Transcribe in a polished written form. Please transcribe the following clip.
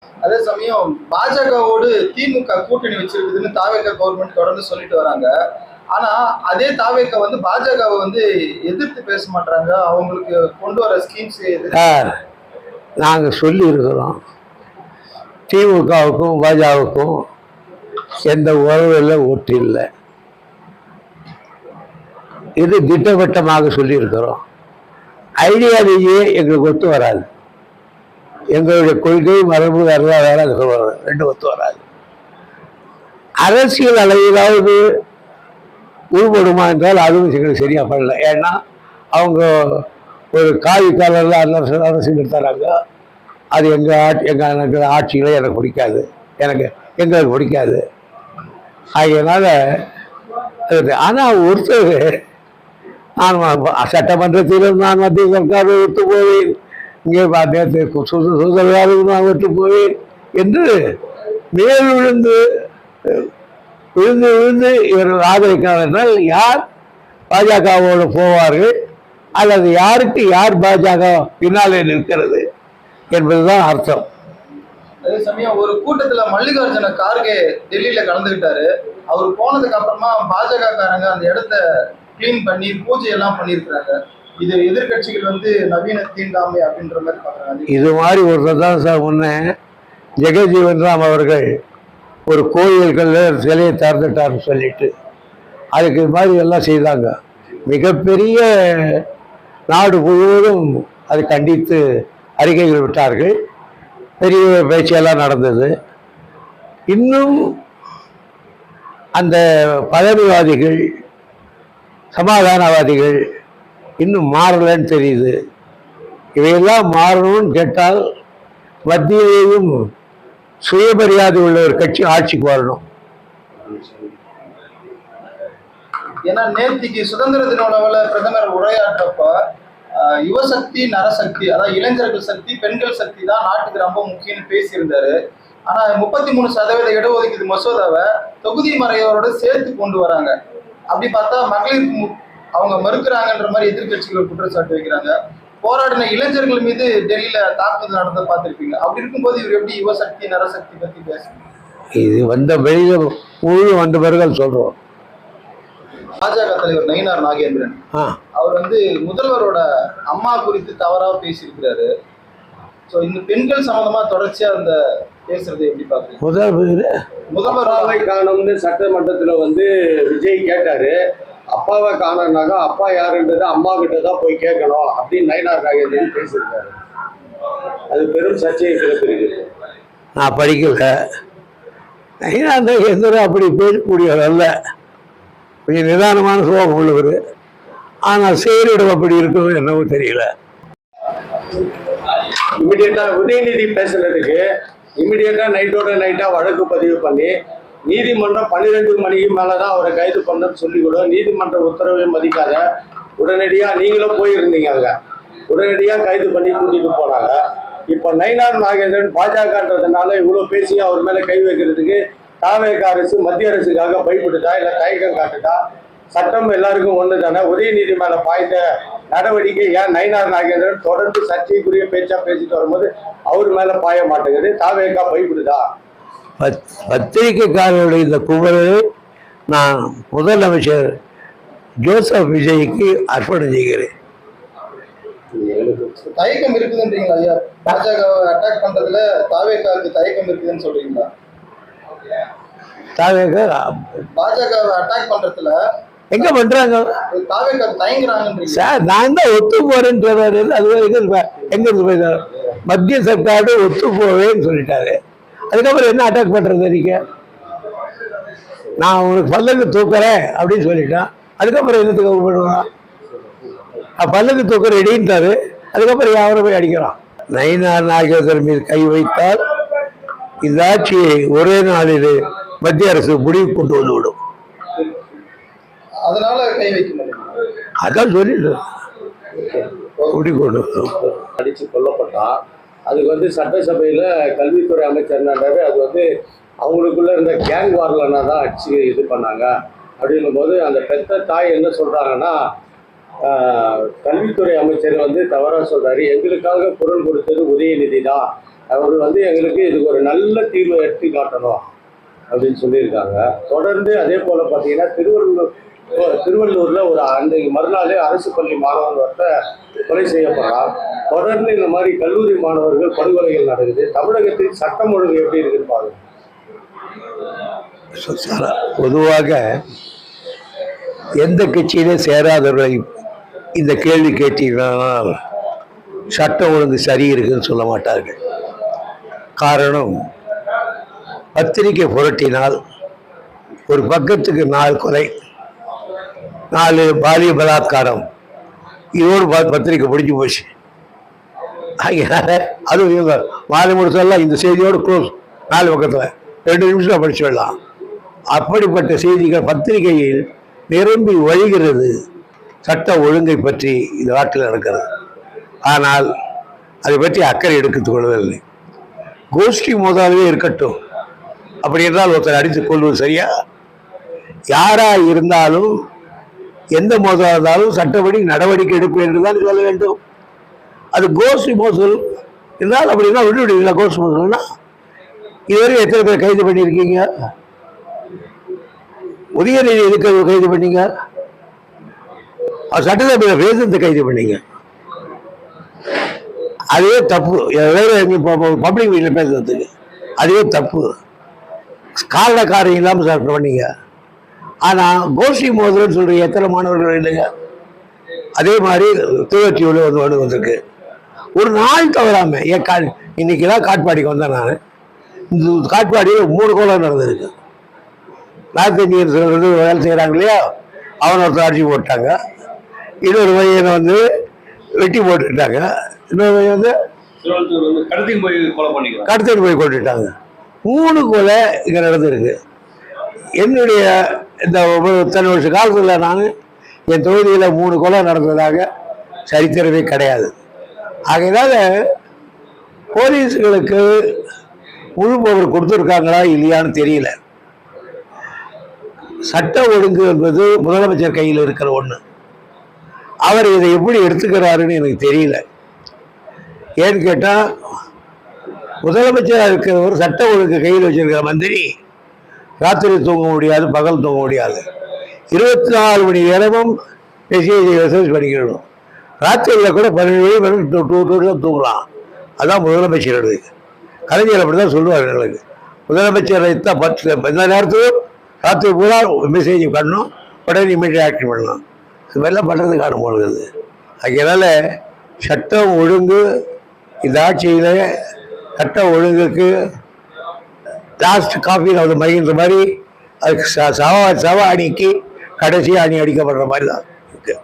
அதே சமயம் பாஜகவோடு திமுக கூட்டணி வச்சிருக்குதுன்னு தாவேக கவர்மெண்ட் தொடர்ந்து சொல்லிட்டு வராங்க. ஆனா அதே தாவேக வந்து பாஜகவை வந்து எதிர்த்து பேச மாட்டாங்க. அவங்களுக்கு கொண்டு வர ஸ்கீம்ஸ் சார், நாங்கள் சொல்லி இருக்கிறோம், திமுகவுக்கும் பாஜகவுக்கும் எந்த உறவு இல்லை, ஒட்டு இல்லை. இது திட்டவட்டமாக சொல்லியிருக்கிறோம். ஐடியாலஜியே எங்களுக்கு ஒத்து வராது. எங்களுடைய கொள்கை மரபு வேறதா வேற ரெண்டு ஒத்து வராது. அரசியல் அளவிலாவது உள்படுமா என்றால் அதுவும் எங்களுக்கு சரியா பண்ணல. ஏன்னா அவங்க ஒரு காலரில் அரசியல் எடுத்தாராங்க. அது எங்கள் ஆட்சிகளே எனக்கு பிடிக்காது, எங்களுக்கு பிடிக்காது. அதனால ஆனால் ஒருத்தர் நான் சட்டமன்றத்திலும் நான் மத்திய சர்க்காரை ஒத்து போவேன், இங்கே நேற்று சுதந்திரம் நான் ஒத்து போவேன் என்று மேல் விழுந்து விழுந்து விழுந்து இவர்கள் ஆதரிக்கிறார் என்றால் யார் பாஜகவோடு போவார்கள் அல்லது யாருக்கு யார் பாஜக பின்னாலே நிற்கிறது என்பதுதான் அர்த்தம். அதே சமயம் ஒரு கூட்டத்துல மல்லிகார்ஜுன கார்கே டெல்லியில கலந்துகிட்டாரு. அவர் போனதுக்கு அப்புறமா பாஜக காரங்க அந்த இடத்த கிளீன் பண்ணி பூஜை எல்லாம் பண்ணியிருக்கிறாங்க. இது எதிர்கட்சிகள் வந்து நவீன தீண்டாமை அப்படின்ற மாதிரி பாக்குறாங்க. இது மாதிரி ஒருத்தர் தான் சார் முன்னே ஜெகஜீவன் ராம் அவர்கள் ஒரு கோயில்களில் சிலையை திறந்துட்டார்னு சொல்லிட்டு அதுக்கு இது மாதிரி எல்லாம் செய்தாங்க. மிகப்பெரிய நாடு முழுவதும் அதை கண்டித்து அறிக்கைகள் விட்டார்கள். பெரிய பேச்செல்லாம் நடந்தது. இன்னும் அந்த பழமைவாதிகள் சமாதானவாதிகள் இன்னும் மாறலன்னு தெரியுது. இவையெல்லாம் மாறணும்னு கேட்டால் மத்தியிலேயும் சுயமரியாதை உள்ள ஒரு கட்சி ஆட்சிக்கு வரணும். ஏன்னா நேற்றுக்கு சுதந்திர தின உணவுல பிரதமர் உரையாற்றப்ப யுவசக்தி நரசக்தி, அதாவது இளைஞர்கள் சக்தி பெண்கள் சக்தி தான் நாட்டுக்கு ரொம்ப முக்கியம்னு பேசியிருந்தாரு. ஆனா 33% இடஒதுக்கீடு மசோதாவை தொகுதி மறையோரோட சேர்த்து கொண்டு வராங்க. அப்படி பார்த்தா மகளிர் அவங்க மறுக்கிறாங்கன்ற மாதிரி எதிர்கட்சிகள் குற்றச்சாட்டு வைக்கிறாங்க. போராடின இளைஞர்கள் மீது டெல்லியில தாக்குதல் நடந்த பார்த்திருப்பீங்க. அப்படி இருக்கும்போது இவர் எப்படி யுவசக்தி நரசக்தி பத்தி பேசுறீங்க? இது வந்த வெளியில முழு வந்த பிறகு சொல்றோம். பாஜக தலைவர் நயினார் நாகேந்திரன் அவர் வந்து முதல்வரோட அம்மா குறித்து தவறாக பேசியிருக்கிறாரு. ஸோ இந்த பெண்கள் சம்பந்தமா தொடர்ச்சியா அந்த பேசுறது எப்படி பாக்குறீங்க? முதல்வராவை காணும்னு சட்டமன்றத்துல வந்து விஜய் கேட்டாரு. அப்பாவை காணனாக்கா அப்பா யாருன்றது அம்மா கிட்ட தான் போய் கேட்கணும் அப்படின்னு நயினார் நாகேந்திரன் பேசியிருக்காரு. அது பெரும் சர்ச்சையை கிளப்பிருக்கு. நான் படிக்கல. நயினார் நாகேந்திரன் அப்படி பேசக்கூடியவர் அல்ல. கொஞ்சம் நிதானமான சுபாவம் உள்ளவர். ஆனால் செயலிடம் அப்படி இருக்கணும் என்னவோ தெரியல. இமிடியேட்டா உதயநிதி பேசுனதுக்கு இமிடியேட்டா நைட்டா வழக்கு பதிவு பண்ணி நீதிமன்றம் 12 மணிக்கு மேலதான் அவரை கைது பண்ணன்னு சொல்லி கூட நீதிமன்ற உத்தரவை மதிக்காத உடனடியா நீங்களும் போயிருந்தீங்க. அங்க உடனடியா கைது பண்ணி கூட்டிட்டு போனாங்க. இப்ப நயினார் நாகேந்திரன் பாஜகன்றதுனால இவ்வளவு பேசி அவர் மேல கை வைக்கிறதுக்கு தாவேக அரசு மத்திய அரசுக்காக பயப்படுதா இல்ல தயக்கம் காட்டுதா? சட்டம் எல்லாருக்கும் ஒண்ணு தானே. உதயநிதி மேல பாய்ந்த நடவடிக்கை ஏன் நயினார் நாகேந்திரன் தொடர்ந்து சர்ச்சைக்குரிய பேச்சா பேசிட்டு வரும்போது அவர் மேல பாய மாட்டேங்குது? தாவேகா பயப்படுதா? பத்திரிகைக்காரர்களுடைய இந்த குமரலை நான் முதலமைச்சர் ஜோசப் விஜய்க்கு அர்ப்பணம் செய்கிறேன். தயக்கம் இருக்குதுன்றீங்களா ஐயா? பாஜக அட்டாக் பண்றதுல தாவேகாவுக்கு தயக்கம் இருக்குதுன்னு சொல்றீங்களா? பாஜக அட்டாக் பண்றதுல எங்க பண்றாங்க சார்? நான் தான் ஒத்து போறேன்றாரு. அது எங்க இருந்து போயிட்டாரு? மத்திய சர்க்காரு ஒத்து போவேன்னு சொல்லிட்டாரு. அதுக்கப்புறம் என்ன அட்டாக் பண்றது? நீங்க நான் உனக்கு பல்லக்கு தூக்குறேன் அப்படின்னு சொல்லிட்டான். அதுக்கப்புறம் என்னத்துக்கு பண்ணுவான்? பல்லக்கு தூக்குற ரெடின்ட்டாரு. அதுக்கப்புறம் யாரை போய் அடிக்கிறான்? நயினார் நாகேந்திரன் மீது கை வைத்தால் இந்த ஆட்சியை ஒரே நாளில் மத்திய அரசு முடிவு கொண்டு வந்து விடும். அதனால கை வைக்க அதான் சொல்லிட்டு கொண்டு அடிச்சு கொல்லப்பட்டா அதுக்கு வந்து சட்டசபையில கல்வித்துறை அமைச்சர் என்னன்றாரு, அது வந்து அவங்களுக்குள்ள இருந்த கேங் வார்லனா தான் அடிச்சு இது பண்ணாங்க அப்படின்னும் போது அந்த பெத்த தாய் என்ன சொல்றாங்கன்னா, கல்வித்துறை அமைச்சர் வந்து தவறா சொல்றாரு, எங்களுக்காக குரல் கொடுத்தது உதயநிதி தான் அவர் வந்து எங்களுக்கு இதுக்கு ஒரு நல்ல தீர்வை எடுத்து காட்டணும் அப்படின்னு சொல்லியிருக்காங்க. தொடர்ந்து அதே போல பார்த்தீங்கன்னா திருவள்ளூர்ல ஒரு அன்றைக்கு மறுநாளே அரசு பள்ளி மாணவன் கொலை செய்யப்படுறான். தொடர்ந்து இந்த மாதிரி கல்லூரி மாணவர்கள் படுகொலைகள் நடக்குது. தமிழகத்தில் சட்டம் ஒழுங்கு எப்படி இருக்குன்னு பாருங்க. பொதுவாக எந்த கட்சியிலே சேராதவர்களை இந்த கேள்வி கேட்டீர்களானால் சட்டம் ஒழுங்கு சரி இருக்குன்னு சொல்ல மாட்டார்கள். காரணம், பத்திரிகை புரட்டினால் ஒரு பக்கத்துக்கு 4 கொலை, 4 பாலிய பலாத்காரம், இதோடு பத்திரிக்கை முடிஞ்சு போச்சு. அதுவும் இவங்க மாலை முடிச்செல்லாம் இந்த செய்தியோடு க்ளோஸ், 4 பக்கத்தில் 2 நிமிஷம் படிச்சு விடலாம். அப்படிப்பட்ட செய்திகள் பத்திரிகையில் நிரம்பி வழிகிறது சட்ட ஒழுங்கை பற்றி இந்த நாட்டில் நடக்கிறது. ஆனால் அதை பற்றி அக்கறை எடுத்துக் கொள்வதில்லை. கோஷ்டி மோதாலே இருக்கட்டும், அப்படி என்றால் ஒருத்தர் அடித்துக் கொள்வது சரியா? யாரா இருந்தாலும் எந்த மோதலாக இருந்தாலும் சட்டப்படி நடவடிக்கை எடுப்பு என்றுதான் சொல்ல வேண்டும். அது கோஷ்டி மோசல் என்றால் அப்படின்னா விடுவிடுவீங்களா? கோஷ்டி மோசல்னா இதுவரை எத்தனை பேர் கைது பண்ணியிருக்கீங்க? உதயநிதி எதுக்கு கைது பண்ணீங்க? சட்டசபையில பேசுறது கைது பண்ணீங்க, அதுவே தப்பு. பப்ளிக் வீட்டில் பேசுறதுக்கு அதுவே தப்பு, காரண காரியம் இல்லாமல் சார் பண்ணீங்க. ஆனால் கோஷ்டி மோதல்னு சொல்ற எத்தனை மாணவர்கள் இல்லைங்க? அதே மாதிரி திருவற்றியூர்ல வந்திருக்கு. ஒரு நாள் தவறாம இன்னைக்கு தான் காட்பாடிக்கு வந்தேன் நான். இந்த காட்பாடியில் 3 கொலை நடந்திருக்கு. நார்த் இந்தியன்ஸ் வேலை செய்கிறாங்க இல்லையா, அவனை ஒருத்தர் அடிச்சு போட்டாங்க. இன்னொரு பையனை வந்து வெட்டி போட்டுட்டாங்க. இன்னொரு பையன் வந்து கடத்தின்னு போய் கொண்டுட்டாங்க. 3 கொலை இங்கே நடந்திருக்கு. என்னுடைய இந்த 10 வருஷ காலத்தில் நான் என் தொகுதியில் 3 கொலை நடந்ததாக சரித்திரமே கிடையாது. ஆகையினால போலீஸுகளுக்கு முழு பவர் கொடுத்துருக்காங்களா இல்லையான்னு தெரியல. சட்ட ஒழுங்கு என்பது முதலமைச்சர் கையில் இருக்கிற ஒன்று. அவர் இதை எப்படி எடுத்துக்கிறாருன்னு எனக்கு தெரியல. ஏன்னு கேட்டால், முதலமைச்சராக இருக்கிறவர் சட்ட ஒழுங்கு கையில் வச்சிருக்கிற மந்திரி ராத்திரி தூங்க முடியாது, பகல் தூங்க முடியாது. 24 மணி நேரமும் மெசேஜ் பண்ணிக்கணும். ராத்திரியில் கூட 12 மணி தான் தூங்கலாம். அதான் முதலமைச்சர். கலைஞர் அப்படி தான் சொல்லுவார் எங்களுக்கு. முதலமைச்சர் எந்த நேரத்திலும் ராத்திரி பூரா மெசேஜ் பண்ணணும், உடனே இமீடியட் ஆக்ஷன் பண்ணலாம். இது மாதிரிலாம் பண்ணுறதுக்கான போடுது. அதனால சட்டம் ஒழுங்கு இந்த ஆட்சியில் சட்ட ஒழுங்குக்கு லாஸ்ட் காஃபியில் வந்து மகிழ்ந்த மாதிரி அதுக்கு சவ அணிக்கு கடைசி அணி அடிக்கப்படுற மாதிரி தான் இருக்கு.